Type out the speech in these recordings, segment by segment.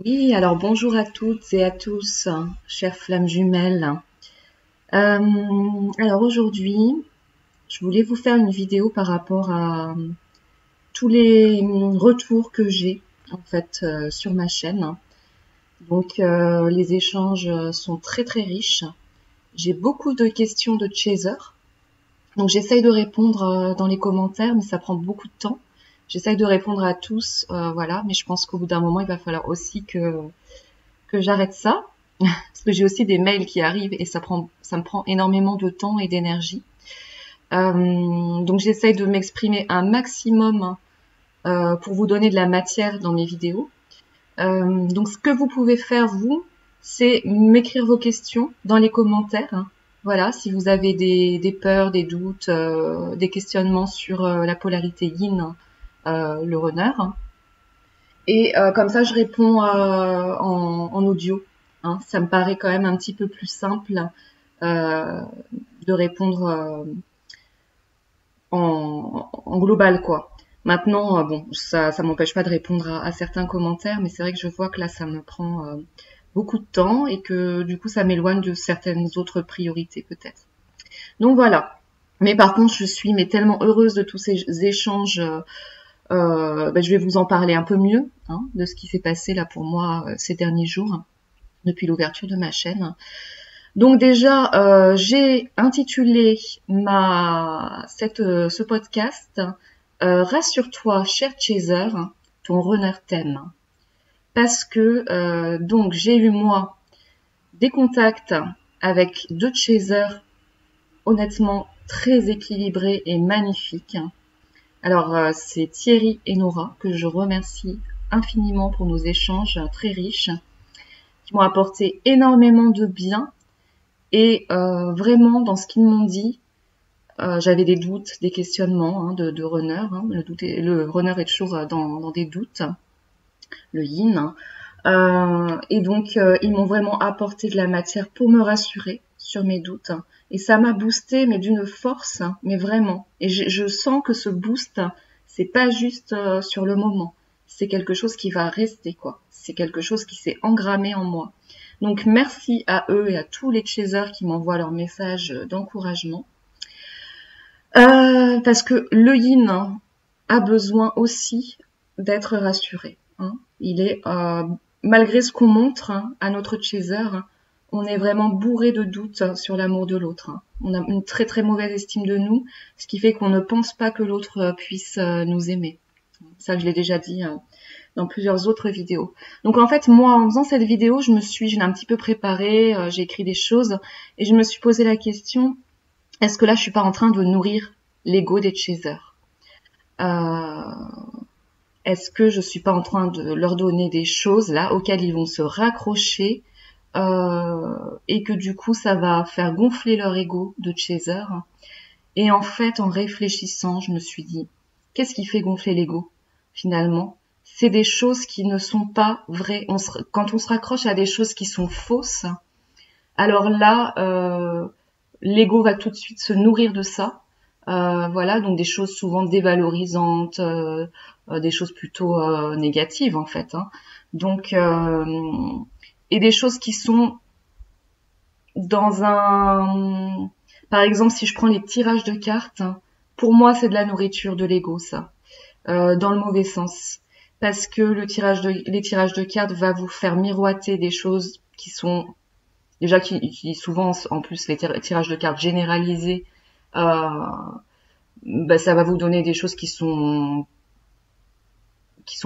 Oui, alors bonjour à toutes et à tous, chères flammes jumelles. Alors aujourd'hui, je voulais vous faire une vidéo par rapport à tous les retours que j'ai en fait sur ma chaîne. Donc les échanges sont très très riches. J'ai beaucoup de questions de chaser. Donc j'essaye de répondre dans les commentaires, mais ça prend beaucoup de temps. J'essaye de répondre à tous, voilà, mais je pense qu'au bout d'un moment, il va falloir aussi que j'arrête ça. Parce que j'ai aussi des mails qui arrivent et ça me prend énormément de temps et d'énergie. Donc j'essaye de m'exprimer un maximum pour vous donner de la matière dans mes vidéos. Donc ce que vous pouvez faire, vous, c'est m'écrire vos questions dans les commentaires. Hein. Voilà, si vous avez des peurs, des doutes, des questionnements sur la polarité yin, le runner. Et comme ça, je réponds en audio. Hein. Ça me paraît quand même un petit peu plus simple euh, de répondre en global, quoi. Maintenant, bon, ça m'empêche pas de répondre à certains commentaires, mais c'est vrai que je vois que là, ça me prend beaucoup de temps et que du coup, ça m'éloigne de certaines autres priorités, peut-être. Donc voilà. Mais par contre, je suis tellement heureuse de tous ces échanges. Je vais vous en parler un peu mieux hein, de ce qui s'est passé là pour moi ces derniers jours depuis l'ouverture de ma chaîne. Donc déjà, j'ai intitulé ce podcast Rassure-toi, cher chaser, ton runner t'aime. Parce que donc j'ai eu moi des contacts avec deux chasers honnêtement très équilibrés et magnifiques. Alors c'est Thierry et Nora que je remercie infiniment pour nos échanges très riches qui m'ont apporté énormément de bien. Et vraiment, dans ce qu'ils m'ont dit, j'avais des doutes, des questionnements hein, de runner. Hein. Le runner est toujours dans des doutes, le yin. Et donc, ils m'ont vraiment apporté de la matière pour me rassurer sur mes doutes. Et ça m'a boosté, mais d'une force, mais vraiment. Et je sens que ce boost, c'est pas juste sur le moment. C'est quelque chose qui va rester, quoi. C'est quelque chose qui s'est engrammé en moi. Donc merci à eux et à tous les chasers qui m'envoient leurs messages d'encouragement. Parce que le yin hein, a besoin aussi d'être rassuré. Hein. Il est, malgré ce qu'on montre hein, à notre chaser, on est vraiment bourré de doutes sur l'amour de l'autre. Hein. On a une très très mauvaise estime de nous, ce qui fait qu'on ne pense pas que l'autre puisse nous aimer. Ça, je l'ai déjà dit dans plusieurs autres vidéos. Donc en fait, moi, en faisant cette vidéo, je l'ai un petit peu préparée, j'ai écrit des choses et je me suis posé la question, est-ce que là, je suis pas en train de nourrir l'ego des chasers Est-ce que je suis pas en train de leur donner des choses là auxquelles ils vont se raccrocher et que du coup, ça va faire gonfler leur ego de chaser Et en fait, en réfléchissant, je me suis dit, qu'est-ce qui fait gonfler l'ego finalement? C'est des choses qui ne sont pas vraies. Quand on se raccroche à des choses qui sont fausses, alors là, l'ego va tout de suite se nourrir de ça. Voilà, donc des choses souvent dévalorisantes, des choses plutôt négatives en fait. Hein. Donc, et des choses qui sont dans un... Par exemple, si je prends les tirages de cartes, pour moi, c'est de la nourriture de l'ego, ça, dans le mauvais sens. Parce que les tirages de cartes va vous faire miroiter des choses qui sont déjà qui souvent en plus les tirages de cartes généralisés, ça va vous donner des choses qui sont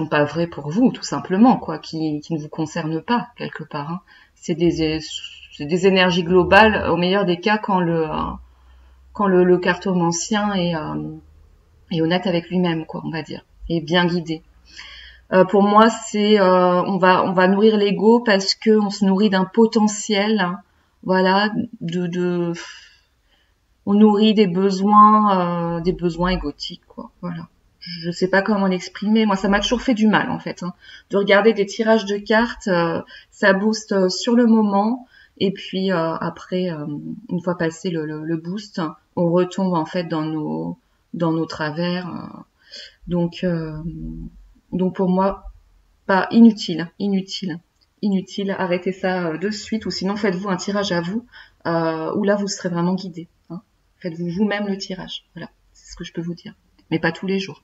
pas vraies pour vous, tout simplement, quoi, qui ne vous concernent pas quelque part. Hein. C'est des énergies globales, au meilleur des cas, quand le cartomancien est honnête avec lui-même, quoi, on va dire, et bien guidé. Pour moi, c'est on va nourrir l'ego parce que on se nourrit d'un potentiel, hein, voilà, on nourrit des besoins égotiques, quoi, voilà. Je sais pas comment l'exprimer. Moi, ça m'a toujours fait du mal, en fait, hein, de regarder des tirages de cartes. Ça booste sur le moment, et puis après, une fois passé le boost, on retombe en fait dans nos travers. Donc, donc pour moi, pas inutile, arrêtez ça de suite, ou sinon faites-vous un tirage à vous, où là vous serez vraiment guidé. Hein. Faites-vous vous-même le tirage, voilà, c'est ce que je peux vous dire, mais pas tous les jours.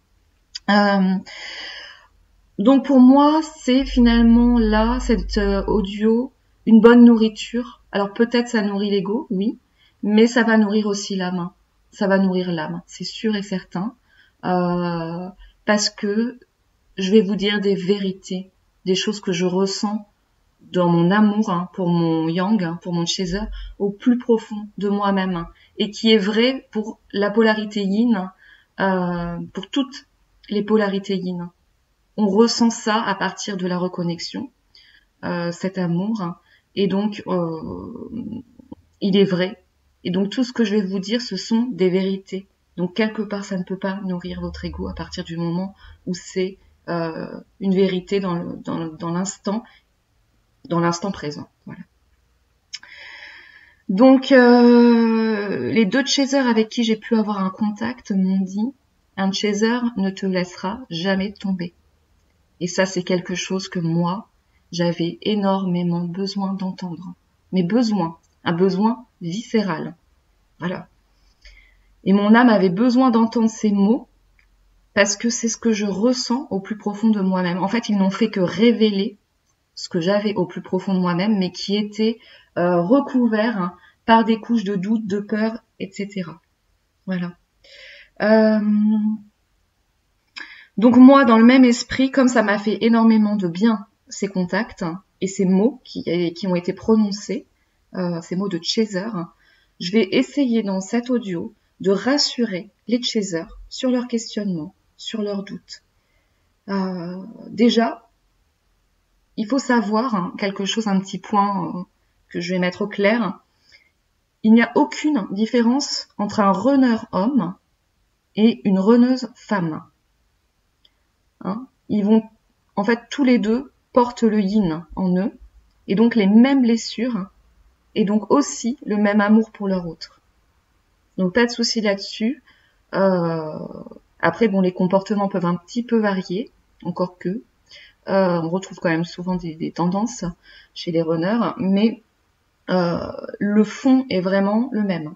Donc pour moi, c'est finalement là, cet audio, une bonne nourriture. Alors peut-être ça nourrit l'ego, oui, mais ça va nourrir aussi l'âme. Ça va nourrir l'âme, c'est sûr et certain. Parce que je vais vous dire des vérités, des choses que je ressens dans mon amour pour mon yang, pour mon chaser, au plus profond de moi-même, et qui est vrai pour la polarité yin, pour toutes les polarités yin. On ressent ça à partir de la reconnexion, cet amour, et donc il est vrai. Et donc tout ce que je vais vous dire, ce sont des vérités. Donc quelque part, ça ne peut pas nourrir votre ego à partir du moment où c'est une vérité dans l'instant présent. Voilà. Donc les deux chasers avec qui j'ai pu avoir un contact m'ont dit, un chaser ne te laissera jamais tomber. Et ça, c'est quelque chose que moi, j'avais énormément besoin d'entendre. Mais un besoin viscéral. Voilà. Et mon âme avait besoin d'entendre ces mots parce que c'est ce que je ressens au plus profond de moi-même. En fait, ils n'ont fait que révéler ce que j'avais au plus profond de moi-même, mais qui était recouvert par des couches de doute, de peur, etc. Voilà. Donc moi, dans le même esprit, comme ça m'a fait énormément de bien, ces contacts et ces mots qui ont été prononcés, ces mots de chaser, je vais essayer dans cet audio de rassurer les chasers sur leurs questionnements, sur leurs doutes. Déjà, il faut savoir quelque chose, un petit point que je vais mettre au clair. Il n'y a aucune différence entre un runner homme et une runneuse femme. Ils vont, en fait, tous les deux portent le yin en eux, et donc les mêmes blessures, et donc aussi le même amour pour leur autre. Donc pas de souci là-dessus. Après, bon, les comportements peuvent un petit peu varier, encore que. On retrouve quand même souvent des tendances chez les runners, mais le fond est vraiment le même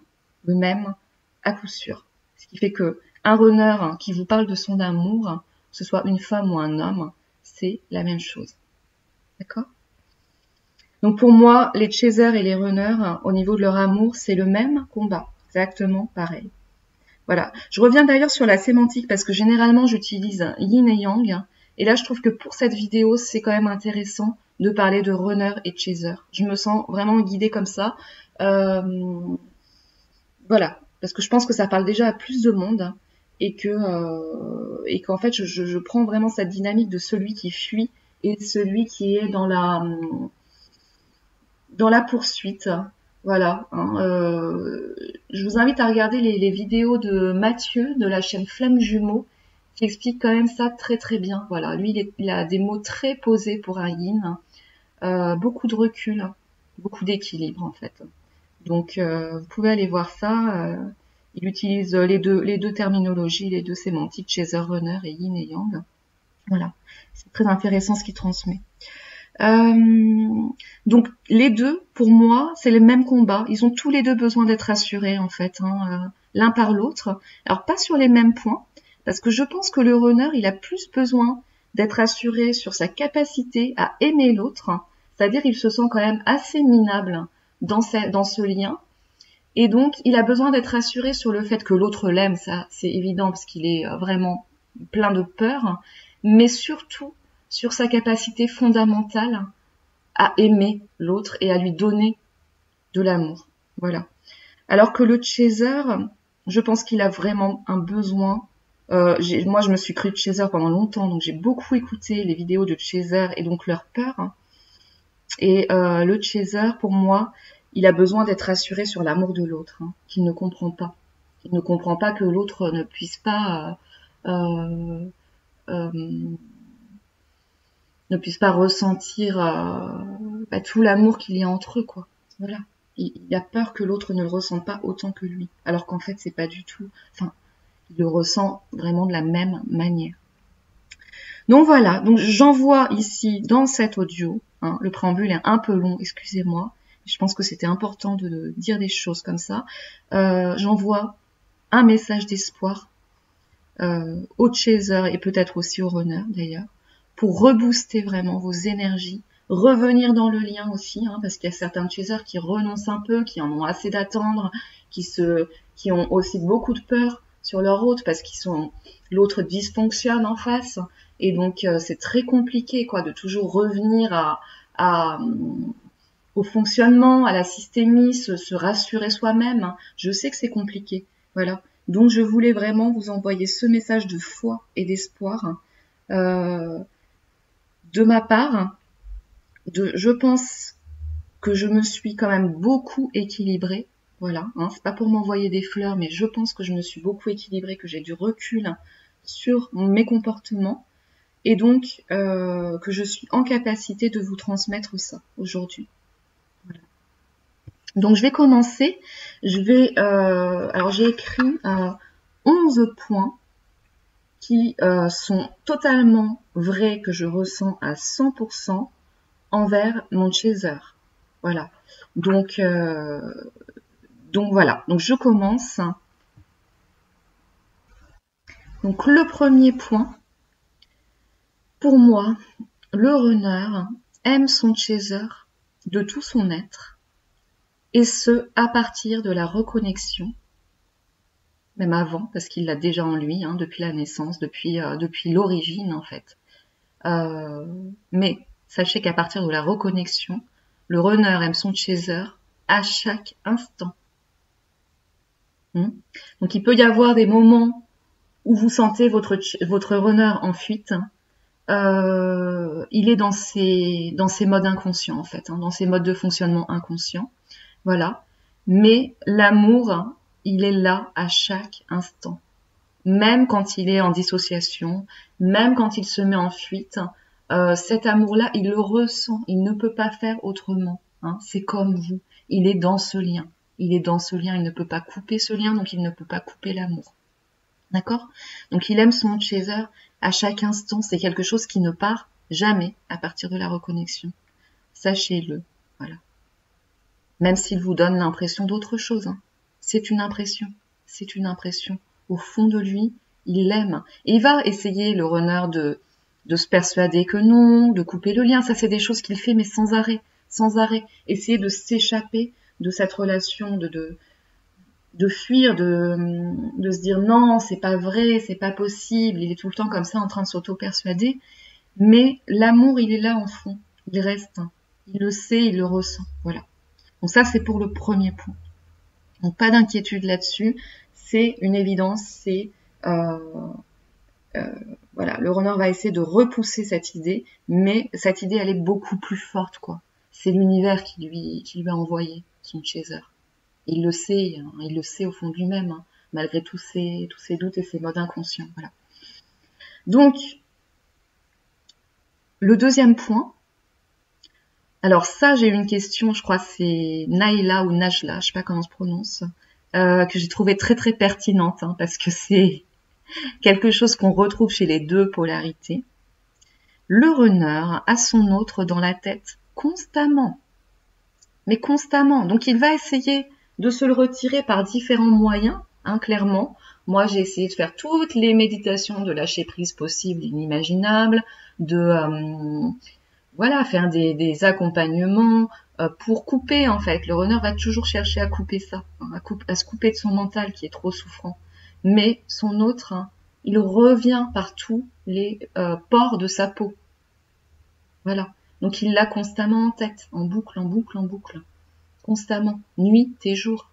à coup sûr. Ce qui fait que un runner qui vous parle de son amour, que ce soit une femme ou un homme, c'est la même chose. D'accord ? Donc pour moi, les chasers et les runners, au niveau de leur amour, c'est le même combat, exactement pareil. Voilà. Je reviens d'ailleurs sur la sémantique parce que généralement j'utilise yin et yang. Et là, je trouve que pour cette vidéo, c'est quand même intéressant de parler de runner et chaser. Je me sens vraiment guidée comme ça. Voilà. Parce que je pense que ça parle déjà à plus de monde et qu'en fait, je prends vraiment cette dynamique de celui qui fuit et celui qui est dans la poursuite. Voilà. Je vous invite à regarder les vidéos de Mathieu de la chaîne Flamme Jumeaux qui explique quand même ça très très bien. Voilà, lui il a des mots très posés pour un yin, beaucoup de recul, beaucoup d'équilibre en fait. Donc vous pouvez aller voir ça. Il utilise les deux terminologies, les deux sémantiques, chaser, runner et yin et yang. Voilà, c'est très intéressant ce qu'il transmet. Donc les deux, pour moi, c'est le même combat. Ils ont tous les deux besoin d'être assurés en fait, l'un par l'autre. Alors pas sur les mêmes points, parce que je pense que le runner, il a plus besoin d'être assuré sur sa capacité à aimer l'autre, c'est-à-dire il se sent quand même assez minable dans ce lien, et donc il a besoin d'être assuré sur le fait que l'autre l'aime, ça c'est évident parce qu'il est vraiment plein de peur, mais surtout sur sa capacité fondamentale à aimer l'autre et à lui donner de l'amour. Voilà. Alors que le chaser, je pense qu'il a vraiment un besoin. Moi, je me suis cru chaser pendant longtemps, donc j'ai beaucoup écouté les vidéos de chaser et donc leur peur. Et le chaser, pour moi, il a besoin d'être assuré sur l'amour de l'autre, qu'il ne comprend pas. Il ne comprend pas que l'autre ne puisse pas ressentir tout l'amour qu'il y a entre eux, quoi. Voilà. Il a peur que l'autre ne le ressente pas autant que lui, alors qu'en fait c'est pas du tout. Enfin, il le ressent vraiment de la même manière. Donc voilà, donc j'envoie ici dans cet audio, hein, le préambule est un peu long, excusez-moi, je pense que c'était important de dire des choses comme ça, j'envoie un message d'espoir aux chasers et peut-être aussi aux runners d'ailleurs, pour rebooster vraiment vos énergies, revenir dans le lien aussi, hein, parce qu'il y a certains chasers qui renoncent un peu, qui en ont assez d'attendre, qui ont aussi beaucoup de peur sur leur hôte parce l'autre dysfonctionne en face, et donc c'est très compliqué quoi de toujours revenir au fonctionnement, à la systémie, se rassurer soi-même. Je sais que c'est compliqué, voilà. Donc je voulais vraiment vous envoyer ce message de foi et d'espoir de ma part. Je pense que je me suis quand même beaucoup équilibrée, voilà. Hein, c'est pas pour m'envoyer des fleurs, mais je pense que je me suis beaucoup équilibrée, que j'ai du recul sur mes comportements, et donc que je suis en capacité de vous transmettre ça aujourd'hui. Voilà. Donc je vais commencer. Alors j'ai écrit 11 points qui sont totalement vrais, que je ressens à 100% envers mon chaser. Voilà. Donc voilà. Donc je commence. Donc le premier point, pour moi, le runner aime son chaser de tout son être, et ce, à partir de la reconnexion, même avant, parce qu'il l'a déjà en lui, hein, depuis la naissance, depuis l'origine en fait. Mais sachez qu'à partir de la reconnexion, le runner aime son chaser à chaque instant. Donc il peut y avoir des moments où vous sentez votre runner en fuite. Il est dans ses modes inconscients en fait, hein, dans ses modes de fonctionnement inconscients. Voilà. Mais l'amour, il est là à chaque instant. Même quand il est en dissociation, même quand il se met en fuite, cet amour-là, il le ressent, il ne peut pas faire autrement. Hein. C'est comme vous, il est dans ce lien. Il est dans ce lien, il ne peut pas couper ce lien, donc il ne peut pas couper l'amour. D'accord? Donc il aime son chaser à chaque instant, c'est quelque chose qui ne part jamais à partir de la reconnexion. Sachez-le, voilà. Même s'il vous donne l'impression d'autre chose, hein. C'est une impression, c'est une impression. Au fond de lui, il l'aime. Et il va essayer, le runner, de se persuader que non, de couper le lien. Ça, c'est des choses qu'il fait, mais sans arrêt, sans arrêt. Essayer de s'échapper de cette relation, de fuir, de se dire non, c'est pas vrai, c'est pas possible. Il est tout le temps comme ça en train de s'auto-persuader. Mais l'amour, il est là en fond. Il reste. Il le sait, il le ressent. Voilà. Donc ça, c'est pour le premier point. Donc pas d'inquiétude là-dessus. C'est une évidence. C'est voilà, le runner va essayer de repousser cette idée, mais cette idée, elle est beaucoup plus forte, quoi. C'est l'univers qui lui a envoyé son chaser. Il le sait, hein, il le sait au fond de lui-même, hein, malgré tous ses doutes et ses modes inconscients. Voilà. Donc, le deuxième point. Alors ça, j'ai eu une question, je crois c'est Naila ou Najla, je sais pas comment on se prononce, que j'ai trouvé très très pertinente, hein, parce que c'est quelque chose qu'on retrouve chez les deux polarités. Le runner a son autre dans la tête constamment, mais constamment. Donc il va essayer de se le retirer par différents moyens, hein, clairement. Moi, j'ai essayé de faire toutes les méditations de lâcher prise possibles, inimaginables, voilà, faire des accompagnements pour couper en fait. Le runner va toujours chercher à couper ça, hein, à se couper de son mental qui est trop souffrant. Mais son autre, hein, il revient par tous les pores de sa peau. Voilà. Donc il l'a constamment en tête, en boucle, en boucle, en boucle. Constamment, nuit et jour.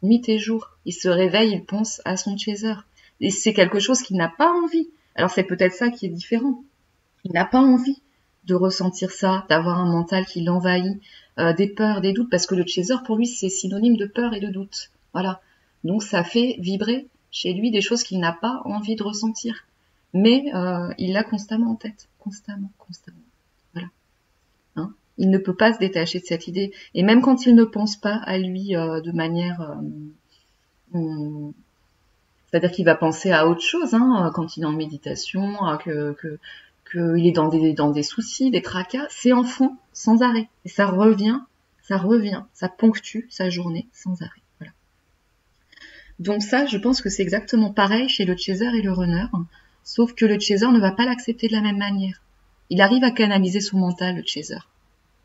Nuit et jour. Il se réveille, il pense à son chaser. Et c'est quelque chose qu'il n'a pas envie. Alors c'est peut-être ça qui est différent. Il n'a pas envie de ressentir ça, d'avoir un mental qui l'envahit, des peurs, des doutes, parce que le chaser, pour lui, c'est synonyme de peur et de doute. Voilà. Donc ça fait vibrer chez lui des choses qu'il n'a pas envie de ressentir. Mais il l'a constamment en tête. Constamment, constamment. Voilà. Hein, il ne peut pas se détacher de cette idée. Et même quand il ne pense pas à lui de manière... c'est-à-dire qu'il va penser à autre chose, hein, quand il est en méditation, qu'il est dans des soucis, des tracas, c'est en fond, sans arrêt. Et ça revient, ça ponctue sa journée sans arrêt. Voilà. Donc ça, je pense que c'est exactement pareil chez le chaser et le runner, sauf que le chaser ne va pas l'accepter de la même manière. Il arrive à canaliser son mental, le chaser.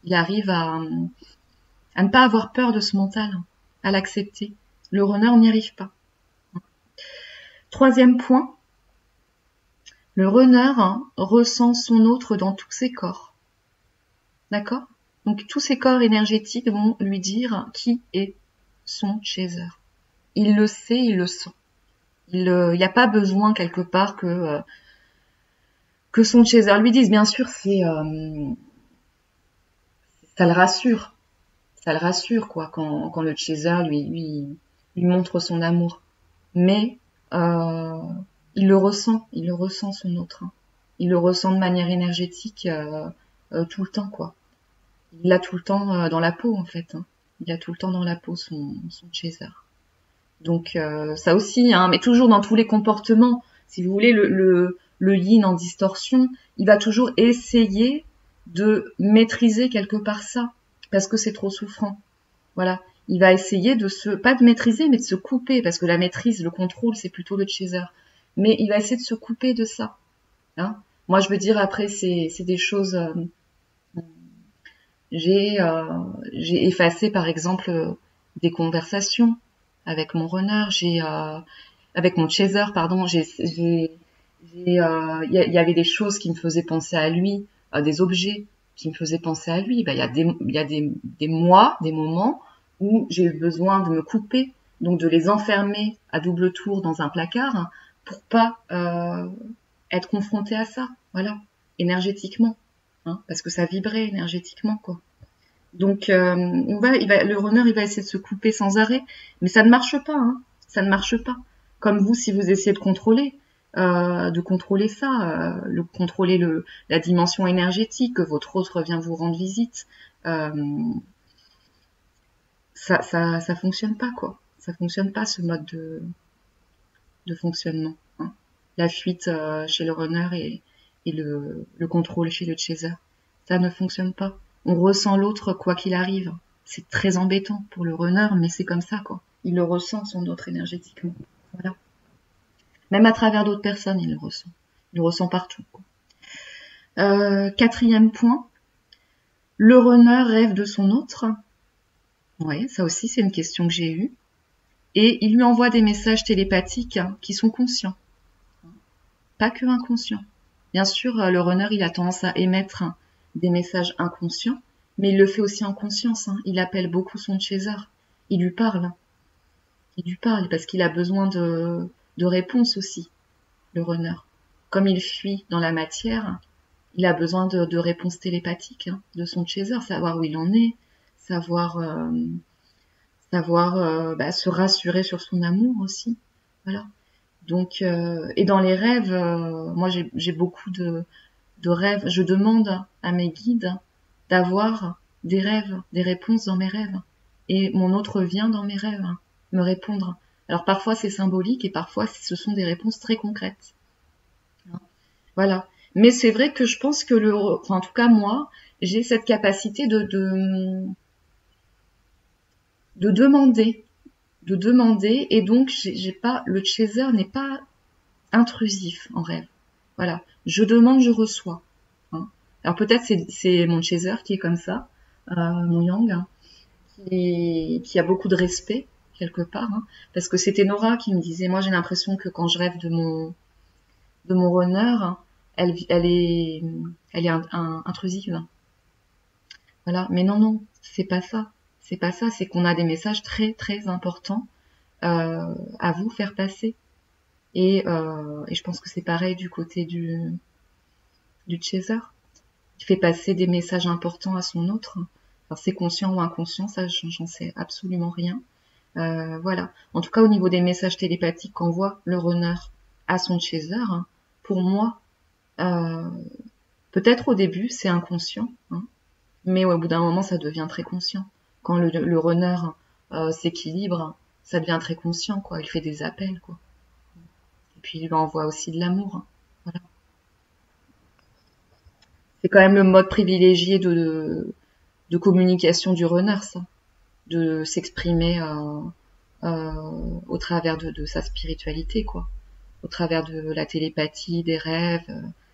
Il arrive à ne pas avoir peur de ce mental, à l'accepter. Le runner n'y arrive pas. Troisième point, le runner ressent son autre dans tous ses corps. D'accord? Donc tous ses corps énergétiques vont lui dire qui est son chaser. Il le sait, il le sent. Il n'y a pas besoin quelque part que son chaser lui dise. Bien sûr, ça le rassure. Ça le rassure quoi quand le chaser lui montre son amour. Mais il le ressent son autre. Il le ressent de manière énergétique tout le temps quoi. Il l'a tout le temps dans la peau en fait. Il a tout le temps dans la peau son chaser. Donc ça aussi, mais toujours dans tous les comportements. Si vous voulez, le yin en distorsion, il va toujours essayer de maîtriser quelque part ça, parce que c'est trop souffrant. Voilà. Il va essayer pas de maîtriser, mais de se couper, parce que la maîtrise, le contrôle, c'est plutôt le chaser. Mais il va essayer de se couper de ça. Moi, je veux dire, après, c'est des choses... j'ai effacé, par exemple, des conversations avec mon runner, avec mon chaser, pardon, il y avait des choses qui me faisaient penser à lui, des objets qui me faisaient penser à lui. Il y a des mois, des moments où j'ai eu besoin de me couper, donc de les enfermer à double tour dans un placard pour pas être confrontée à ça, voilà, énergétiquement, parce que ça vibrait énergétiquement, quoi. Donc le runner il va essayer de se couper sans arrêt, mais ça ne marche pas, ça ne marche pas. Comme vous, si vous essayez de contrôler ça, contrôler la dimension énergétique, que votre autre vient vous rendre visite, ça fonctionne pas quoi. Ça fonctionne pas ce mode de fonctionnement. La fuite chez le runner et le contrôle chez le chaser, ça ne fonctionne pas. On ressent l'autre quoi qu'il arrive. C'est très embêtant pour le runner, mais c'est comme ça, quoi. Il le ressent, son autre, énergétiquement. Voilà. Même à travers d'autres personnes, il le ressent. Il le ressent partout, quoi. Quatrième point. Le runner rêve de son autre. Ouais, ça aussi, c'est une question que j'ai eue. Et il lui envoie des messages télépathiques qui sont conscients. Pas que inconscients. Bien sûr, le runner, il a tendance à émettre des messages inconscients, mais il le fait aussi en conscience. Il appelle beaucoup son chaser. Il lui parle. Il lui parle parce qu'il a besoin de réponses aussi, le runner. Comme il fuit dans la matière, il a besoin de réponses télépathiques de son chaser, savoir où il en est, savoir se rassurer sur son amour aussi. Voilà. Donc, et dans les rêves, moi j'ai beaucoup de rêves. Je demande à mes guides d'avoir des rêves, des réponses dans mes rêves. Et mon autre vient dans mes rêves me répondre. Alors parfois c'est symbolique et parfois ce sont des réponses très concrètes. Voilà. Mais c'est vrai que je pense que en tout cas moi, j'ai cette capacité de demander, et donc j'ai pas, le chaser n'est pas intrusif en rêve. Voilà. Je demande, je reçois. Alors peut-être c'est mon chaser qui est comme ça, mon yang, qui a beaucoup de respect quelque part, parce que c'était Nora qui me disait, moi j'ai l'impression que quand je rêve de mon runner, elle est intrusive. Voilà. Mais non, c'est pas ça. C'est pas ça. C'est qu'on a des messages très très importants à vous faire passer. Et je pense que c'est pareil du côté du chaser. Il fait passer des messages importants à son autre. Alors c'est conscient ou inconscient, ça j'en sais absolument rien. Voilà. En tout cas au niveau des messages télépathiques qu'envoie le runner à son chaser, pour moi, peut-être au début c'est inconscient, mais au bout d'un moment ça devient très conscient. Quand le runner s'équilibre, ça devient très conscient, quoi. Il fait des appels, quoi. Et puis il lui envoie aussi de l'amour. Voilà. C'est quand même le mode privilégié de communication du runner, ça. De s'exprimer au travers de sa spiritualité, quoi. Au travers de la télépathie, des rêves.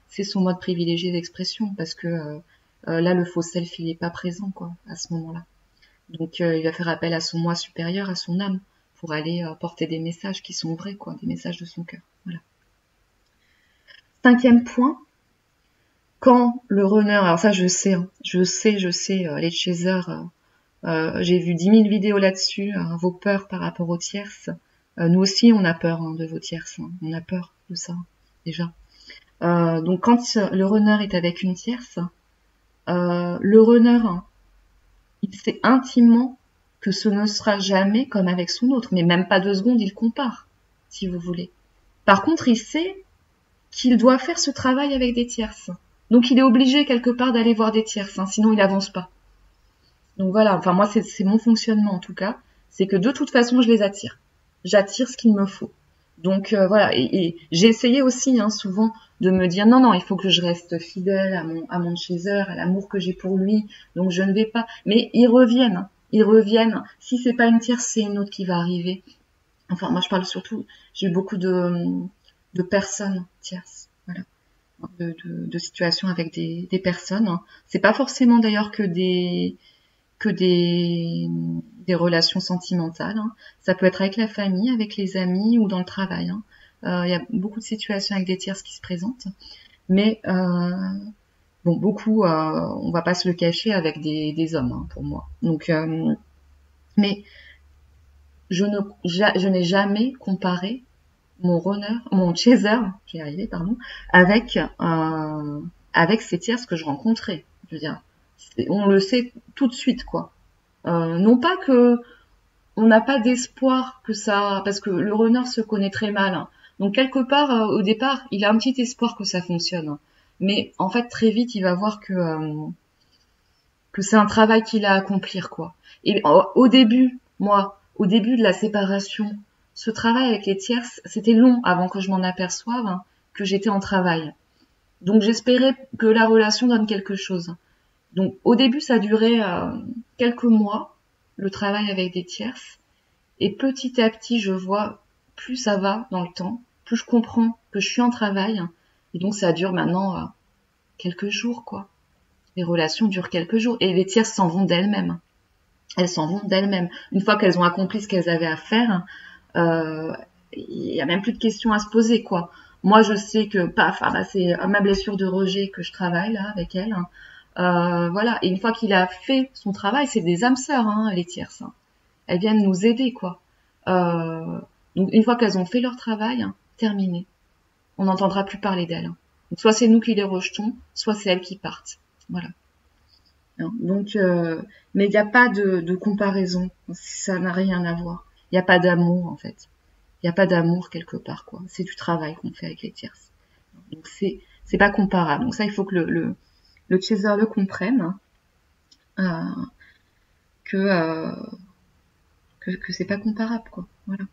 C'est son mode privilégié d'expression, parce que là, le faux self, il est pas présent, quoi, à ce moment-là. Donc, il va faire appel à son moi supérieur, à son âme, pour aller porter des messages qui sont vrais, quoi, des messages de son cœur. Voilà. 5e point, quand le runner, alors ça je sais, hein, je sais, les chasers, j'ai vu 10 000 vidéos là-dessus, vos peurs par rapport aux tierces. Nous aussi on a peur de vos tierces, hein, on a peur de ça déjà. Donc quand le runner est avec une tierce, le runner, il sait intimement que ce ne sera jamais comme avec son autre, mais même pas 2 secondes, il compare, si vous voulez. Par contre, il sait qu'il doit faire ce travail avec des tierces. Donc il est obligé quelque part d'aller voir des tierces, hein, sinon il avance pas. Donc voilà, enfin moi c'est mon fonctionnement en tout cas, c'est que de toute façon je les attire. J'attire ce qu'il me faut. Donc voilà, et j'ai essayé aussi souvent de me dire non, il faut que je reste fidèle à mon chaser, à l'amour que j'ai pour lui, donc je ne vais pas. Mais ils reviennent. Si c'est pas une tierce, c'est une autre qui va arriver. Enfin moi je parle surtout, j'ai eu beaucoup de personnes tierces, voilà, de situations avec des personnes. C'est pas forcément d'ailleurs que des relations sentimentales. Ça peut être avec la famille, avec les amis ou dans le travail. Il y a beaucoup de situations avec des tierces qui se présentent, mais bon, beaucoup, on va pas se le cacher, avec des hommes, pour moi. Donc, mais je n'ai jamais comparé mon chaser, j'y arrivé, pardon, avec ces tierces que je rencontrais. Je veux dire, on le sait tout de suite, quoi. Non pas que on n'a pas d'espoir que ça, parce que le runner se connaît très mal. Donc quelque part, au départ, il a un petit espoir que ça fonctionne. Mais en fait, très vite, il va voir que c'est un travail qu'il a à accomplir, quoi. Et au début de la séparation, ce travail avec les tierces, c'était long avant que je m'en aperçoive que j'étais en travail. Donc j'espérais que la relation donne quelque chose. Donc au début, ça durait quelques mois, le travail avec des tierces. Et petit à petit, je vois, plus ça va dans le temps, plus je comprends que je suis en travail. Et donc ça dure maintenant quelques jours, quoi. Les relations durent quelques jours. Et les tierces s'en vont d'elles-mêmes. Elles s'en vont d'elles-mêmes. Une fois qu'elles ont accompli ce qu'elles avaient à faire, il y a même plus de questions à se poser, quoi. Moi, je sais que, c'est ma blessure de rejet que je travaille là avec elle. Voilà. Et une fois qu'il a fait son travail, c'est des âmes sœurs, les tierces. Elles viennent nous aider, quoi. Donc une fois qu'elles ont fait leur travail, terminé. On n'entendra plus parler d'elles. Donc soit c'est nous qui les rejetons, soit c'est elles qui partent. Voilà. Donc, mais il n'y a pas de comparaison. Ça n'a rien à voir. Il n'y a pas d'amour, en fait. Il n'y a pas d'amour quelque part, quoi. C'est du travail qu'on fait avec les tierces. Donc c'est pas comparable. Donc ça, il faut que le chaser le comprenne, que c'est pas comparable, quoi. Voilà.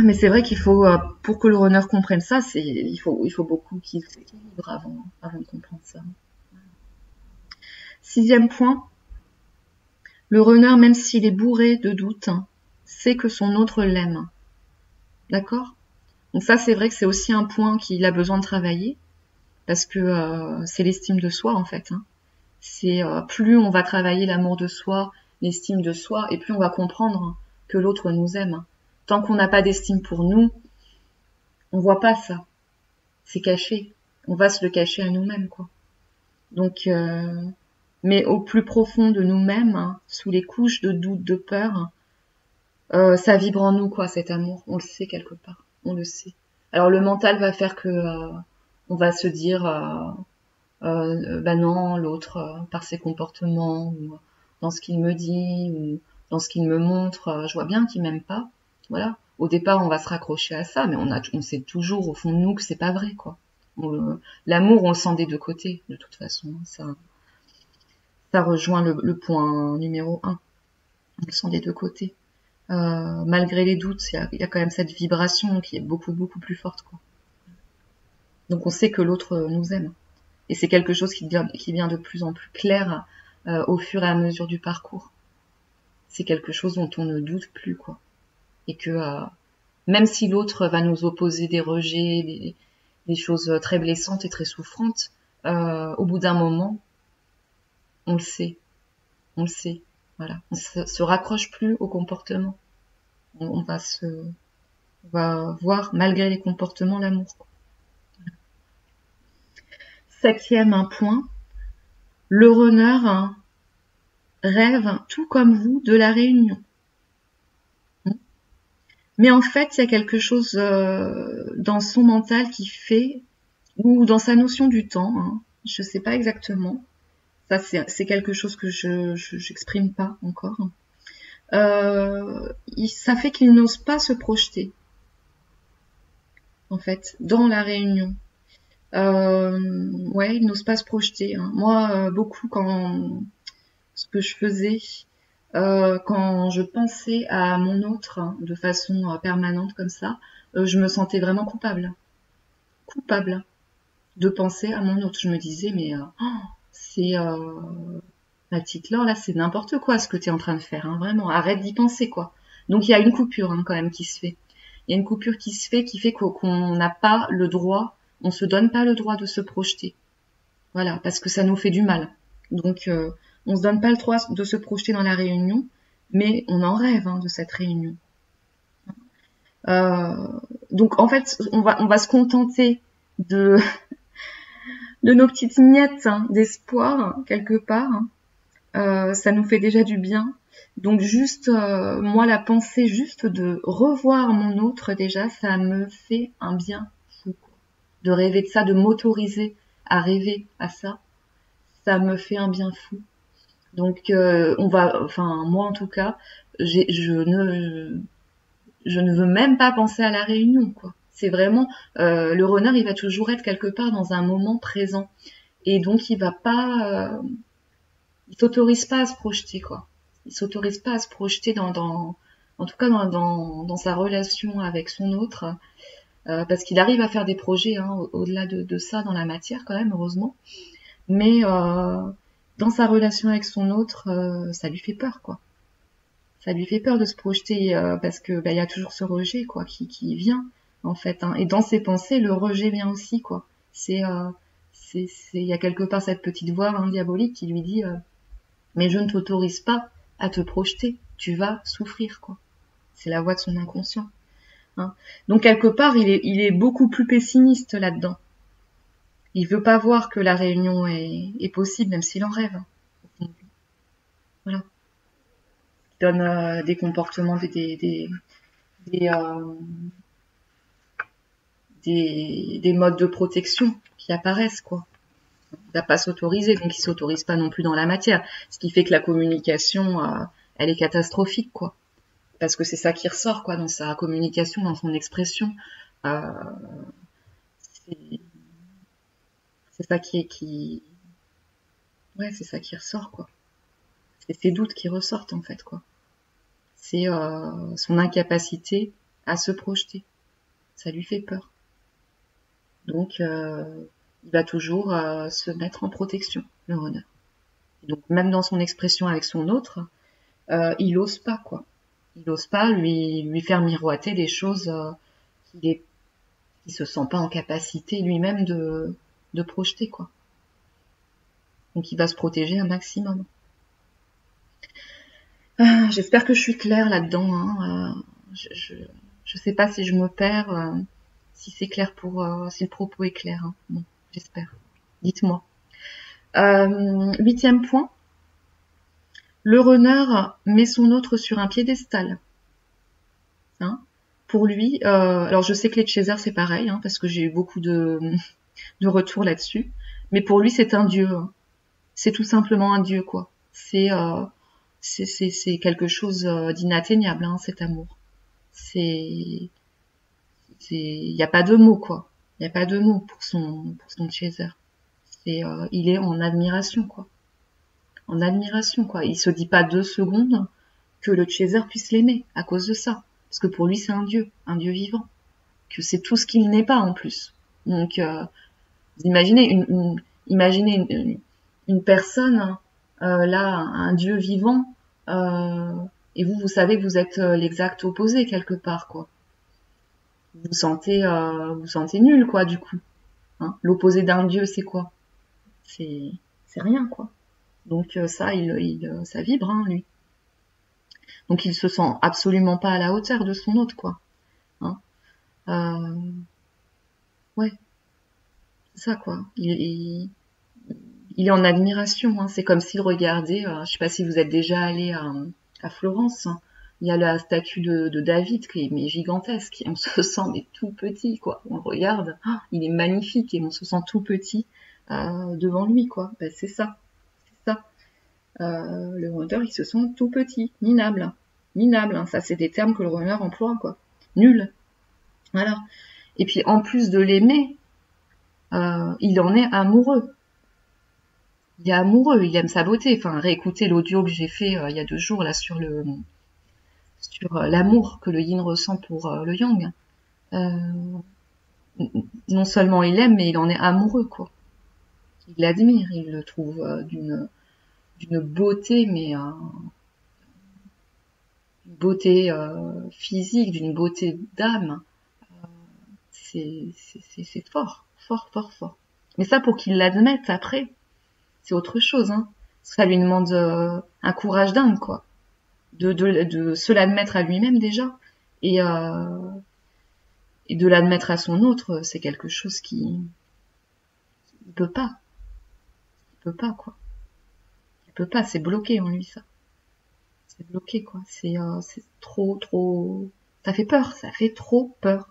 Mais c'est vrai qu'il faut, pour que le runner comprenne ça, il faut beaucoup qu'il s'équilibre avant de comprendre ça. 6e point, le runner, même s'il est bourré de doutes, sait que son autre l'aime. D'accord? Donc ça, c'est vrai que c'est aussi un point qu'il a besoin de travailler, parce que c'est l'estime de soi, en fait. C'est plus on va travailler l'amour de soi, l'estime de soi, et plus on va comprendre que l'autre nous aime. Tant qu'on n'a pas d'estime pour nous, on voit pas ça. C'est caché. On va se le cacher à nous-mêmes, quoi. Donc, mais au plus profond de nous-mêmes, sous les couches de doute, de peur, ça vibre en nous, quoi, cet amour. On le sait quelque part. On le sait. Alors le mental va faire que on va se dire non, l'autre, par ses comportements, ou dans ce qu'il me dit, ou dans ce qu'il me montre, je vois bien qu'il m'aime pas. Voilà. Au départ, on va se raccrocher à ça, mais on sait toujours au fond de nous que c'est pas vrai, quoi. L'amour, on le sent des deux côtés, de toute façon. Ça rejoint le point numéro 1. On le sent des deux côtés. Malgré les doutes, il y a quand même cette vibration qui est beaucoup, beaucoup plus forte, quoi. Donc on sait que l'autre nous aime. Et c'est quelque chose qui devient de plus en plus clair au fur et à mesure du parcours. C'est quelque chose dont on ne doute plus, quoi. Et que même si l'autre va nous opposer des rejets, des choses très blessantes et très souffrantes, au bout d'un moment, on le sait. On le sait. Voilà. On se raccroche plus au comportement. On va voir, malgré les comportements, l'amour. Septième, un point. Le runner rêve, tout comme vous, de la réunion. Mais en fait, il y a quelque chose dans son mental qui fait, ou dans sa notion du temps, je ne sais pas exactement. Ça, c'est quelque chose que je n'exprime pas encore. Ça fait qu'il n'ose pas se projeter, en fait, dans la réunion. Ouais, il n'ose pas se projeter. Moi, beaucoup ce que je faisais, quand je pensais à mon autre de façon permanente comme ça, je me sentais vraiment coupable de penser à mon autre. Je me disais, mais c'est ma petite Laure, là, c'est n'importe quoi ce que tu es en train de faire, vraiment, arrête d'y penser, quoi. Donc il y a une coupure quand même qui se fait. Il y a une coupure qui se fait, qui fait qu'on n'a pas le droit, on se donne pas le droit de se projeter. Voilà, parce que ça nous fait du mal. Donc on se donne pas le droit de se projeter dans la réunion, mais on en rêve de cette réunion. Donc en fait, on va se contenter de nos petites miettes d'espoir quelque part. Ça nous fait déjà du bien. Donc juste, moi, la pensée juste de revoir mon autre, déjà, ça me fait un bien fou. De rêver de ça, de m'autoriser à rêver à ça, ça me fait un bien fou. Donc moi en tout cas, je ne veux même pas penser à la réunion, quoi. C'est vraiment, le runner, il va toujours être quelque part dans un moment présent. Et donc il s'autorise pas à se projeter, quoi. Il s'autorise pas à se projeter en tout cas dans sa relation avec son autre, parce qu'il arrive à faire des projets au-delà de ça dans la matière quand même, heureusement. Mais dans sa relation avec son autre, ça lui fait peur, quoi. Ça lui fait peur de se projeter parce que il y a toujours ce rejet, quoi, qui vient en fait. Et dans ses pensées, le rejet vient aussi, quoi. Il y a quelque part cette petite voix diabolique qui lui dit mais je ne t'autorise pas à te projeter, tu vas souffrir, quoi. C'est la voix de son inconscient. Donc quelque part, il est beaucoup plus pessimiste là-dedans. Il veut pas voir que la réunion est possible, même s'il en rêve. Voilà. Il donne des comportements, des modes de protection qui apparaissent, quoi. Il va pas s'autoriser, donc il s'autorise pas non plus dans la matière. Ce qui fait que la communication, elle est catastrophique, quoi. Parce que c'est ça qui ressort, quoi, dans sa communication, dans son expression. C'est ça ouais, c'est ça qui ressort, quoi. C'est ses doutes qui ressortent, en fait, quoi. C'est son incapacité à se projeter. Ça lui fait peur. Donc, il va toujours se mettre en protection, le runner. Donc, même dans son expression avec son autre, il ose pas, quoi. Il ose pas lui faire miroiter des choses qu'il se sent pas en capacité lui-même de projeter, quoi. Donc, il va se protéger un maximum. J'espère que je suis claire là-dedans. Je sais pas si je me perds, si c'est clair si le propos est clair. Bon, j'espère. Dites-moi. 8e point. Le runner met son autre sur un piédestal. Pour lui, alors je sais que les Chaser c'est pareil, parce que j'ai eu beaucoup de retours là-dessus. Mais pour lui, c'est un dieu. C'est tout simplement un dieu, quoi. C'est quelque chose d'inatteignable, cet amour. Il y a pas de mots, quoi. Il y a pas de mots pour son Chaser. Il est en admiration, quoi. En admiration, quoi. Il se dit pas 2 secondes que le Chaser puisse l'aimer à cause de ça. Parce que pour lui, c'est un dieu vivant. Que c'est tout ce qu'il n'est pas, en plus. Donc, vous imaginez, imaginez une personne, là, un dieu vivant, et vous savez que vous êtes l'exact opposé quelque part, quoi. Vous vous sentez nul, quoi, du coup. Hein. L'opposé d'un dieu, c'est quoi? C'est rien, quoi. Donc ça, ça vibre, hein, lui. Donc il se sent absolument pas à la hauteur de son hôte, quoi. Hein. Ouais, c'est ça, quoi. Il est en admiration. Hein. C'est comme s'il regardait. Je sais pas si vous êtes déjà allé à Florence. Hein. Il y a la statue de David qui est gigantesque. Et on se sent mais tout petit, quoi. On le regarde. Oh, il est magnifique et on se sent tout petit devant lui, quoi. Ben, c'est ça. C'est ça. Le runner, il se sent tout petit, minable. Minable, hein. Ça, c'est des termes que le runner emploie, quoi. Nul. Voilà. Et puis, en plus de l'aimer, il en est amoureux. Il est amoureux, il aime sa beauté. Enfin, réécoutez l'audio que j'ai fait il y a 2 jours là sur l'amour que le yin ressent pour le yang. Non seulement il aime, mais il en est amoureux, quoi. Il l'admire, il le trouve d'une beauté, mais une beauté physique, d'une beauté d'âme. C'est fort, fort, fort, fort. Mais ça, pour qu'il l'admette après, c'est autre chose, hein. Ça lui demande un courage dingue, quoi. De se l'admettre à lui-même déjà, et de l'admettre à son autre, c'est quelque chose qui il peut pas. Il peut pas, quoi. Il peut pas, c'est bloqué en lui, ça. C'est bloqué, quoi. C'est trop, trop... Ça fait peur, ça fait trop peur.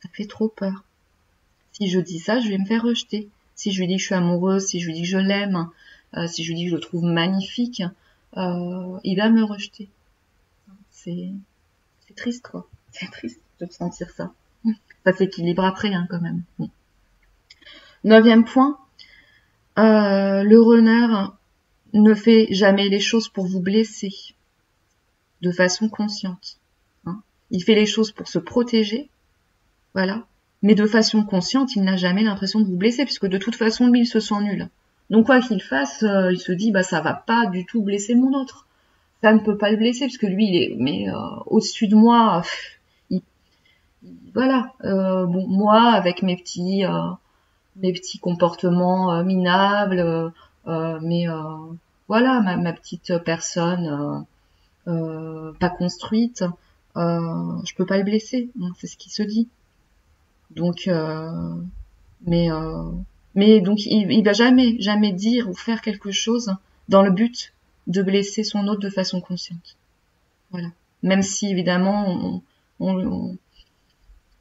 Ça fait trop peur. Si je dis ça, je vais me faire rejeter. Si je lui dis que je suis amoureuse, si je lui dis que je l'aime, si je lui dis que je le trouve magnifique, il va me rejeter. C'est triste, quoi. C'est triste de ressentir ça. Ça s'équilibre après, hein, quand même. 9e point, le runner ne fait jamais les choses pour vous blesser de façon consciente. Hein. Il fait les choses pour se protéger, voilà. Mais de façon consciente, il n'a jamais l'impression de vous blesser, puisque de toute façon, lui, il se sent nul. Donc quoi qu'il fasse, il se dit, bah ça va pas du tout blesser mon autre. Ça ne peut pas le blesser, parce que lui, il est au-dessus de moi. Voilà. Bon, moi, avec mes petits comportements minables, voilà, ma petite personne pas construite, je peux pas le blesser. Hein, c'est ce qui se dit. Donc, mais donc il va jamais dire ou faire quelque chose dans le but de blesser son autre de façon consciente. Voilà. Même si évidemment enfin,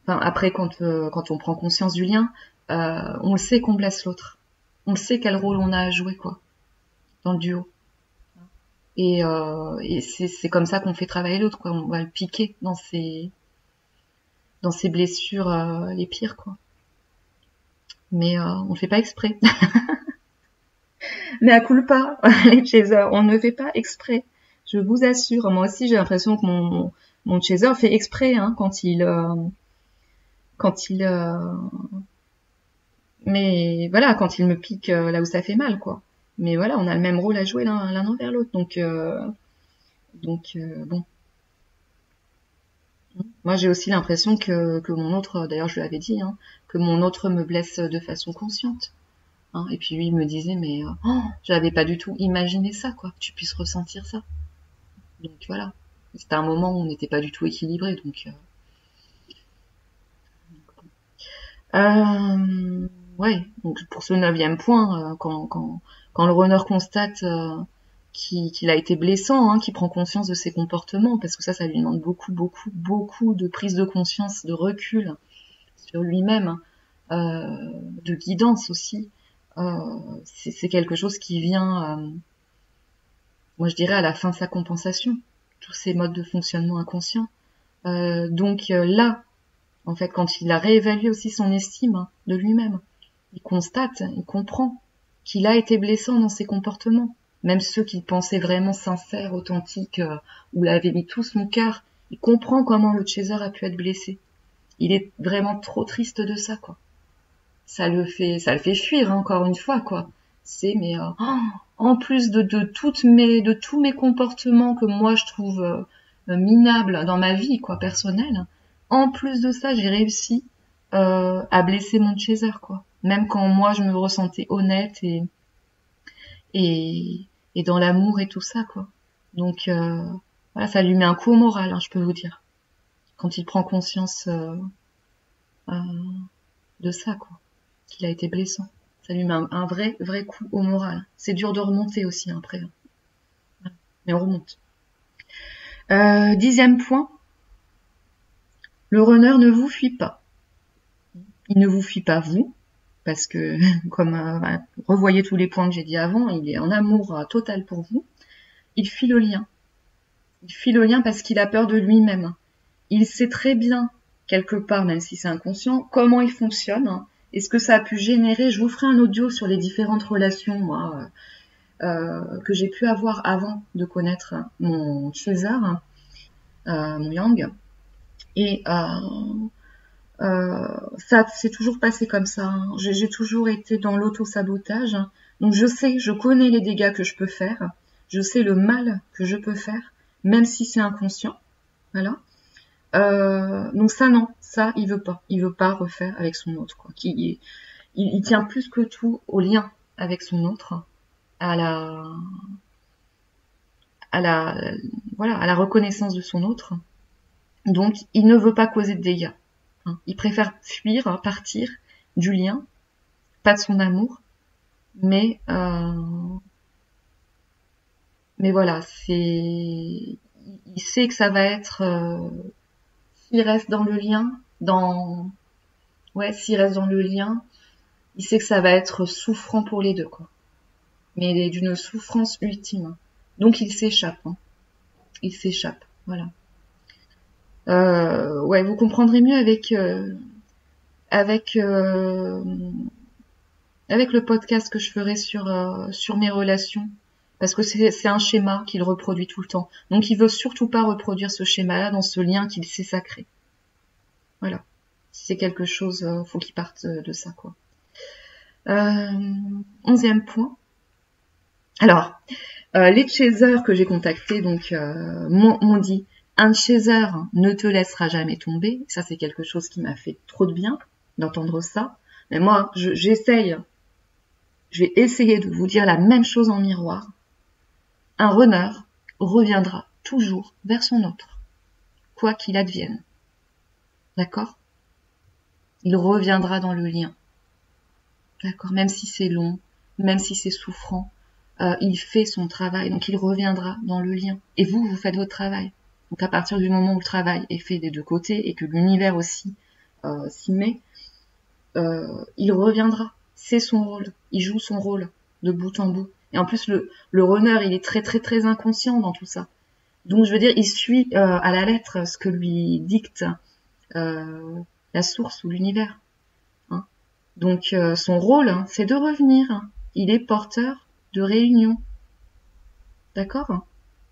après quand on prend conscience du lien, on le sait qu'on blesse l'autre. On le sait quel rôle on a à jouer, quoi, dans le duo. Et c'est comme ça qu'on fait travailler l'autre, quoi. On va le piquer dans ses blessures les pires, quoi. Mais on ne fait pas exprès. Mais à culpa, les chasers, on ne fait pas exprès. Je vous assure. Moi aussi, j'ai l'impression que mon chaser fait exprès, hein, quand il mais voilà, quand il me pique là où ça fait mal, quoi. Mais voilà, on a le même rôle à jouer l'un envers l'autre, donc bon. Moi, j'ai aussi l'impression que mon autre, d'ailleurs, je lui avais dit, hein, que mon autre me blesse de façon consciente. Hein. Et puis lui, il me disait, mais j'avais pas du tout imaginé ça, quoi, que tu puisses ressentir ça. Donc voilà. C'était un moment où on n'était pas du tout équilibré, donc. Ouais. Donc pour ce 9e point, quand le runner constate qu'il a été blessant, hein, qu'il prend conscience de ses comportements, parce que ça lui demande beaucoup, beaucoup, beaucoup de prise de conscience, de recul sur lui-même, de guidance aussi. C'est quelque chose qui vient, moi je dirais, à la fin de sa compensation, tous ces modes de fonctionnement inconscients. Donc là, en fait, quand il a réévalué aussi son estime de lui-même, il constate, il comprend qu'il a été blessant dans ses comportements. Même ceux qu'il pensait vraiment sincères, authentiques, où il avait mis tout son cœur, il comprend comment le chaser a pu être blessé. Il est vraiment trop triste de ça, quoi. Ça le fait fuir, hein, encore une fois, quoi. C'est mais en plus de tous mes comportements que moi je trouve minables dans ma vie quoi personnelle, en plus de ça j'ai réussi à blesser mon chaser quoi. Même quand moi je me ressentais honnête et dans l'amour et tout ça quoi. Donc voilà, ça lui met un coup au moral, hein, je peux vous dire, quand il prend conscience de ça quoi, qu'il a été blessant. Ça lui met un vrai coup au moral. C'est dur de remonter aussi après. Mais on remonte. 10e point. Le runner ne vous fuit pas. Il ne vous fuit pas vous, parce que, comme revoyez tous les points que j'ai dit avant, il est en amour total pour vous. Il fuit le lien. Il fuit le lien parce qu'il a peur de lui-même. Il sait très bien, quelque part, même si c'est inconscient, comment il fonctionne. Et ce que ça a pu générer. Je vous ferai un audio sur les différentes relations, moi, que j'ai pu avoir avant de connaître mon chaser, mon yang. Et ça s'est toujours passé comme ça. Hein. J'ai toujours été dans l'auto-sabotage. Donc je connais les dégâts que je peux faire. Je sais le mal que je peux faire, même si c'est inconscient. Voilà. Donc ça non, ça il veut pas. Il veut pas refaire avec son autre. Quoi. Il tient plus que tout au lien avec son autre, à la reconnaissance de son autre. Donc il ne veut pas causer de dégâts. Il préfère fuir, partir du lien, pas de son amour, mais voilà, il sait que ça va être s'il reste dans le lien, s'il reste dans le lien, il sait que ça va être souffrant pour les deux, quoi. Mais d'une souffrance ultime. Donc il s'échappe, hein. Il s'échappe, voilà. Vous comprendrez mieux avec le podcast que je ferai sur mes relations, parce que c'est un schéma qu'il reproduit tout le temps. Donc il veut surtout pas reproduire ce schéma-là dans ce lien qu'il sait sacré. Voilà. Si c'est quelque chose, faut qu'il parte de ça, quoi. 11e point. Alors, les chasers que j'ai contactés donc m'ont dit: un chaser ne te laissera jamais tomber. Ça, c'est quelque chose qui m'a fait trop de bien d'entendre ça. Mais moi, je vais essayer de vous dire la même chose en miroir. Un runner reviendra toujours vers son autre, quoi qu'il advienne. D'accord ? Il reviendra dans le lien. D'accord ? Même si c'est long, même si c'est souffrant, il fait son travail, donc il reviendra dans le lien. Et vous faites votre travail. Donc à partir du moment où le travail est fait des deux côtés et que l'univers aussi s'y met, il reviendra. C'est son rôle. Il joue son rôle de bout en bout. Et en plus, le runner, il est très très très inconscient dans tout ça. Donc je veux dire, il suit à la lettre ce que lui dicte la source ou l'univers. Hein. Donc son rôle, c'est de revenir. Il est porteur de réunion. D'accord ?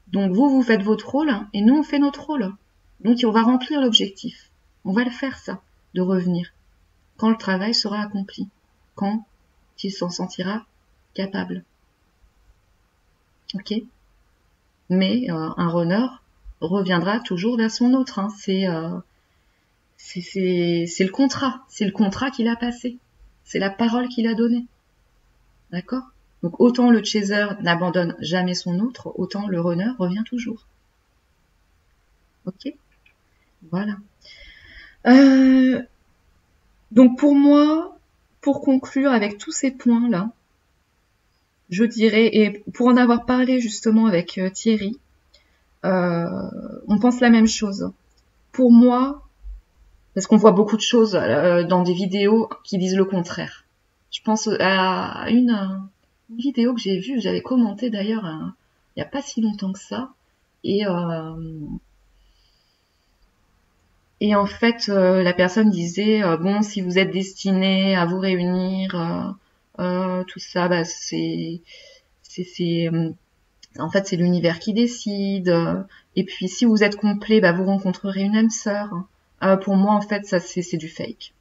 Donc vous faites votre rôle et nous on fait notre rôle. Donc on va remplir l'objectif. On va le faire ça, de revenir. Quand le travail sera accompli. Quand il s'en sentira capable. Ok ? Mais un runner reviendra toujours vers son autre. Hein. C'est le contrat. C'est le contrat qu'il a passé. C'est la parole qu'il a donnée. D'accord ? Donc autant le chaser n'abandonne jamais son autre, autant le runner revient toujours. Ok ? Voilà. Donc pour moi, pour conclure avec tous ces points-là, je dirais, et pour en avoir parlé justement avec Thierry, on pense la même chose. Pour moi, parce qu'on voit beaucoup de choses dans des vidéos qui disent le contraire. Je pense à une vidéo que j'ai vue, j'avais commenté d'ailleurs il n'y a pas si longtemps que ça, et en fait la personne disait bon, si vous êtes destiné à vous réunir, tout ça, bah en fait c'est l'univers qui décide, et puis si vous êtes complet, bah vous rencontrerez une âme sœur. Pour moi en fait ça c'est du fake.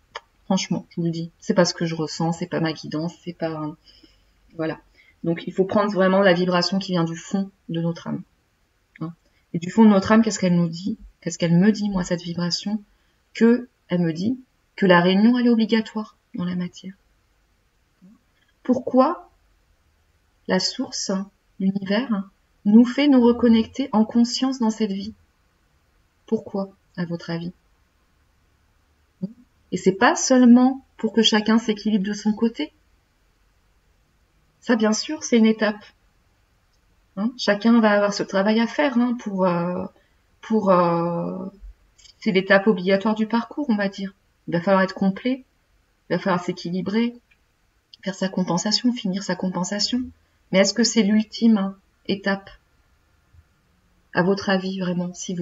Franchement, je vous le dis, c'est pas ce que je ressens, c'est pas ma guidance, c'est pas Voilà. Donc, il faut prendre vraiment la vibration qui vient du fond de notre âme. Hein. Et du fond de notre âme, qu'est-ce qu'elle nous dit? Qu'est-ce qu'elle me dit, moi, cette vibration? Elle me dit que la réunion, elle est obligatoire dans la matière. Pourquoi la source, l'univers, nous fait nous reconnecter en conscience dans cette vie? Pourquoi, à votre avis? Et c'est pas seulement pour que chacun s'équilibre de son côté. Ça, bien sûr, c'est une étape. Hein, chacun va avoir ce travail à faire c'est l'étape obligatoire du parcours, on va dire. Il va falloir être complet, il va falloir s'équilibrer, faire sa compensation, finir sa compensation. Mais est-ce que c'est l'ultime étape? À votre avis, vraiment, si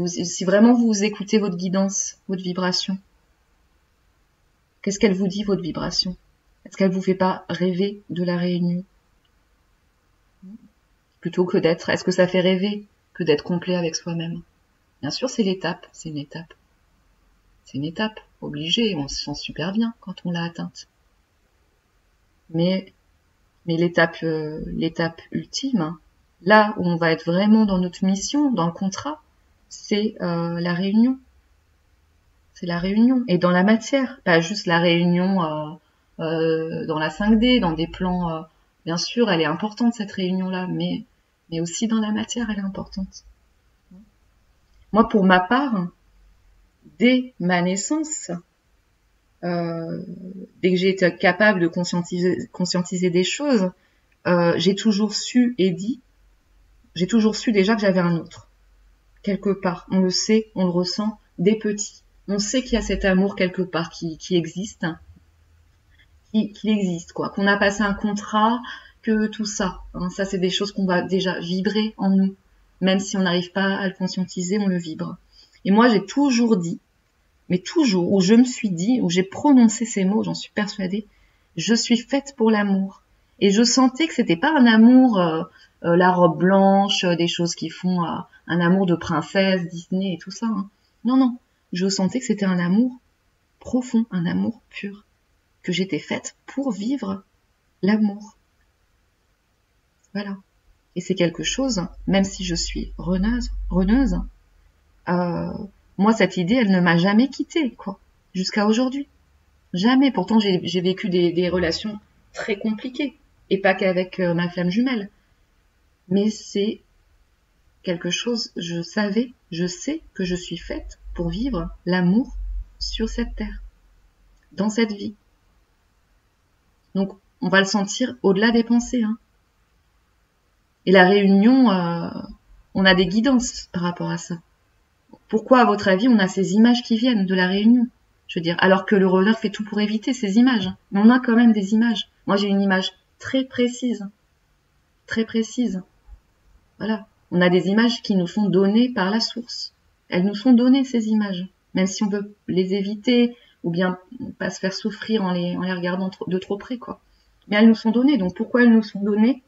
vraiment vous écoutez votre guidance, votre vibration, qu'est-ce qu'elle vous dit, votre vibration? Est-ce qu'elle vous fait pas rêver de la réunion? Plutôt que d'être, est-ce que ça fait rêver que d'être complet avec soi-même? Bien sûr, c'est l'étape, c'est une étape. C'est une étape obligée, on se sent super bien quand on l'a atteinte. Mais l'étape ultime, là où on va être vraiment dans notre mission, dans le contrat, c'est la réunion. C'est la réunion. Et dans la matière, pas juste la réunion dans la 5D, dans des plans... bien sûr, elle est importante cette réunion-là, mais aussi dans la matière, elle est importante. Moi, pour ma part, dès ma naissance, dès que j'ai été capable de conscientiser des choses, j'ai toujours su déjà que j'avais un autre. Quelque part, on le sait, on le ressent, dès petit. On sait qu'il y a cet amour quelque part qui existe, quoi. Qu'on a passé un contrat, que tout ça. Hein, ça, c'est des choses qu'on va déjà vibrer en nous. Même si on n'arrive pas à le conscientiser, on le vibre. Et moi, j'ai toujours dit, mais toujours, où je me suis dit, où j'ai prononcé ces mots, j'en suis persuadée, je suis faite pour l'amour. Et je sentais que c'était pas un amour, la robe blanche, des choses qui font un amour de princesse, Disney et tout ça. Hein. Non, non. Je sentais que c'était un amour profond, un amour pur. Que j'étais faite pour vivre l'amour. Voilà. Et c'est quelque chose, même si je suis reneuse, moi, cette idée, elle ne m'a jamais quittée, quoi. Jusqu'à aujourd'hui. Jamais. Pourtant, j'ai vécu des relations très compliquées. Et pas qu'avec ma flamme jumelle. Mais c'est quelque chose, je sais que je suis faite pour vivre l'amour sur cette terre. Dans cette vie. Donc, on va le sentir au-delà des pensées, hein. Et la réunion, on a des guidances par rapport à ça. Pourquoi, à votre avis, on a ces images qui viennent de la réunion? Je veux dire, alors que le roller fait tout pour éviter ces images. Mais on a quand même des images. Moi, j'ai une image très précise. Très précise. Voilà. On a des images qui nous sont données par la source. Elles nous sont données, ces images. Même si on veut les éviter, ou bien pas se faire souffrir en les regardant de trop près, quoi. Mais elles nous sont données. Donc, pourquoi elles nous sont données?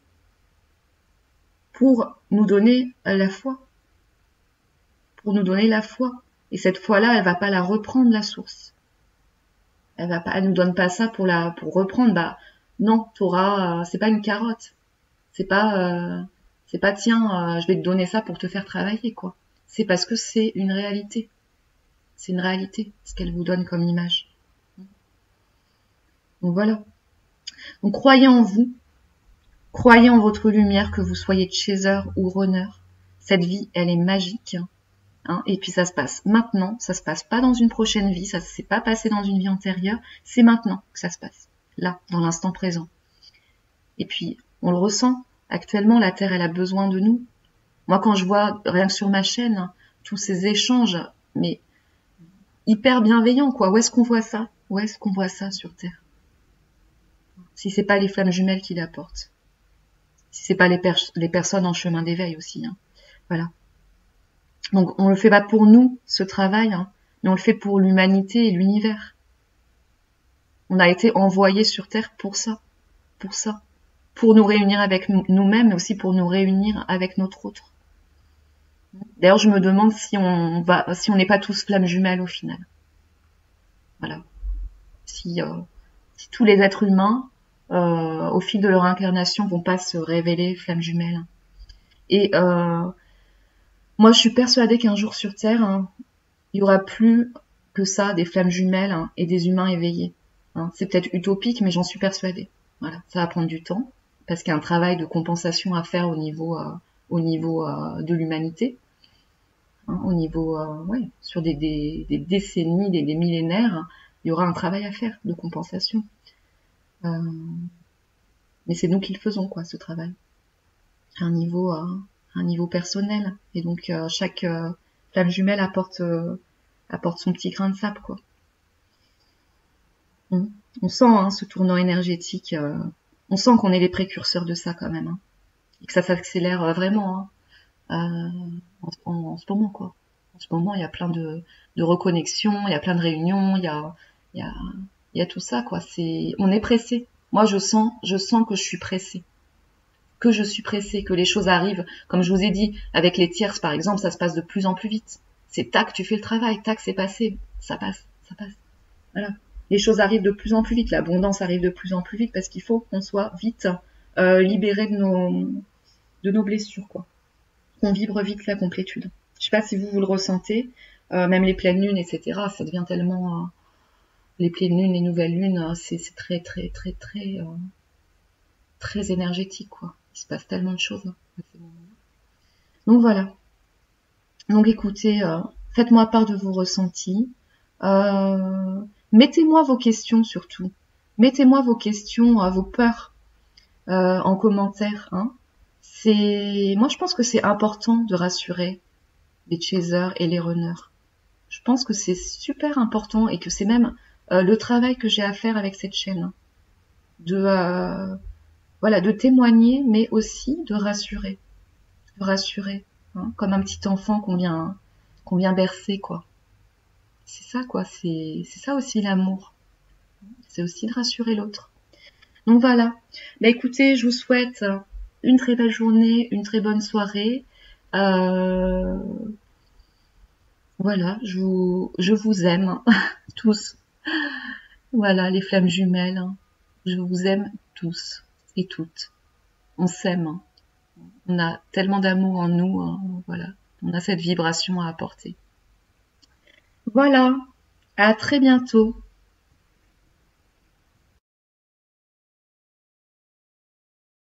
Pour nous donner la foi. Pour nous donner la foi. Et cette foi-là, elle va pas la reprendre, la source. Elle nous donne pas ça pour reprendre. Bah, non, c'est pas une carotte. C'est pas tiens, je vais te donner ça pour te faire travailler, quoi. C'est parce que c'est une réalité. C'est une réalité, ce qu'elle vous donne comme image. Donc voilà. Donc croyez en vous. Croyez en votre lumière, que vous soyez chaser ou runner. Cette vie, elle est magique. Hein, et puis ça se passe maintenant, ça se passe pas dans une prochaine vie, ça s'est pas passé dans une vie antérieure, c'est maintenant que ça se passe. Là, dans l'instant présent. Et puis, on le ressent. Actuellement, la Terre, elle a besoin de nous. Moi, quand je vois, rien que sur ma chaîne, tous ces échanges, mais hyper bienveillants, quoi. Où est-ce qu'on voit ça? Où est-ce qu'on voit ça sur Terre? Si c'est pas les flammes jumelles qui l'apportent. Si c'est pas les personnes en chemin d'éveil aussi. Hein. Voilà. Donc, on le fait pas pour nous, ce travail, hein, mais on le fait pour l'humanité et l'univers. On a été envoyés sur Terre pour ça. Pour nous réunir avec nous-mêmes, mais aussi pour nous réunir avec notre autre. D'ailleurs, je me demande si on n'est pas tous flammes jumelles au final. Voilà. Si tous les êtres humains au fil de leur incarnation, vont pas se révéler flammes jumelles. Et moi, je suis persuadée qu'un jour sur Terre, hein, il y aura plus que ça, des flammes jumelles, hein, et des humains éveillés. Hein. C'est peut-être utopique, mais j'en suis persuadée. Voilà, ça va prendre du temps, parce qu'il y a un travail de compensation à faire au niveau de l'humanité, hein, au niveau, ouais, sur des décennies, des millénaires, hein, il y aura un travail à faire de compensation. Mais c'est nous qui le faisons, quoi, ce travail, à un niveau personnel. Et donc chaque flamme jumelle apporte son petit grain de sable, quoi. On sent hein, ce tournant énergétique. On sent qu'on est les précurseurs de ça quand même, hein, et que ça s'accélère vraiment hein, en ce moment, quoi. En ce moment, il y a plein de reconnexions, il y a plein de réunions, il y a tout ça, quoi. On est pressé. Moi, je sens que je suis pressée. Que les choses arrivent. Comme je vous ai dit, avec les tierces, par exemple, ça se passe de plus en plus vite. C'est tac, tu fais le travail, tac, c'est passé. Ça passe. Voilà. Les choses arrivent de plus en plus vite. L'abondance arrive de plus en plus vite parce qu'il faut qu'on soit vite libéré de nos blessures, quoi. Qu'on vibre vite la complétude. Je sais pas si vous le ressentez. Même les pleines lunes, etc. Ça devient tellement... les pleines lunes, les nouvelles lunes, c'est très, très, très, très... très énergétique, quoi. Il se passe tellement de choses à ces moments-là. Donc voilà. Donc écoutez, faites-moi part de vos ressentis. Mettez-moi vos questions surtout. Mettez-moi vos questions, vos peurs en commentaire. Hein. Moi, je pense que c'est important de rassurer les chasers et les runners. Je pense que c'est super important et que c'est même le travail que j'ai à faire avec cette chaîne. De témoigner, mais aussi de rassurer. Hein, comme un petit enfant qu'on vient bercer, quoi. C'est ça, quoi. C'est ça aussi l'amour. C'est aussi de rassurer l'autre. Donc voilà. Bah écoutez, je vous souhaite une très belle journée, une très bonne soirée. Voilà, je vous aime tous. Voilà, les flammes jumelles. Je vous aime tous et toutes. On s'aime. On a tellement d'amour en nous. Voilà, on a cette vibration à apporter. Voilà, à très bientôt.